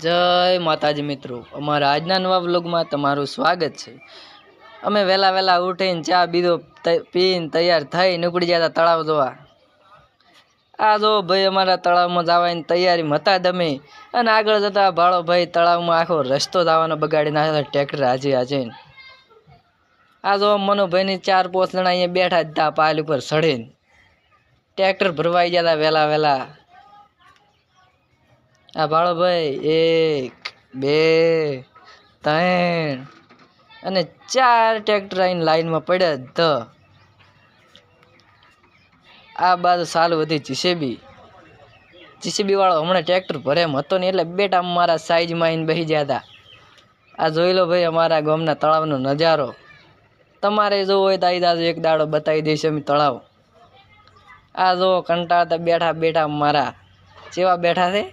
જય માતાજી મિત્રો, અમારા આજના નવા વ્લોગમાં તમારું સ્વાગત છે। અમે વહેલા ઉઠીને ચા બીજો પીને તૈયાર થઈ નીકળી ગયા તળાવ જોવા। આ જો ભાઈ અમારા તળાવમાં જવાની તૈયારીમાં હતા તમે, અને આગળ જતા ભાળો ભાઈ તળાવમાં આખો રસ્તો જવાનો બગાડી નાખ્યો ટ્રેક્ટર હાજીને। આ જો મનોભાઈની 4-5 જણા અહીંયા બેઠા જ હતા પાલ ઉપર ચડીને, ટ્રેક્ટર ભરવાઈ ગયા હતા વહેલા। આ ભાળો ભાઈ 1 2 3 અને 4 ટ્રેક્ટર આવીને લાઈનમાં પડ્યા જ। આ બાજુ ચાલુ હતી જીસીબી વાળો હમણાં ટ્રેક્ટર ભરે એમ હતો ને, એટલે બેટા મારા સાઈઝમાં આવીને બેસી ગયા હતા। આ જોઈ લો ભાઈ અમારા ગામના તળાવનો નજારો। તમારે જોવો હોય તો આવી જાજો, એક દાડો બતાવી દઈશ અમે તળાવ। આ જો કંટાળતા બેઠા મારા જેવા બેઠા છે।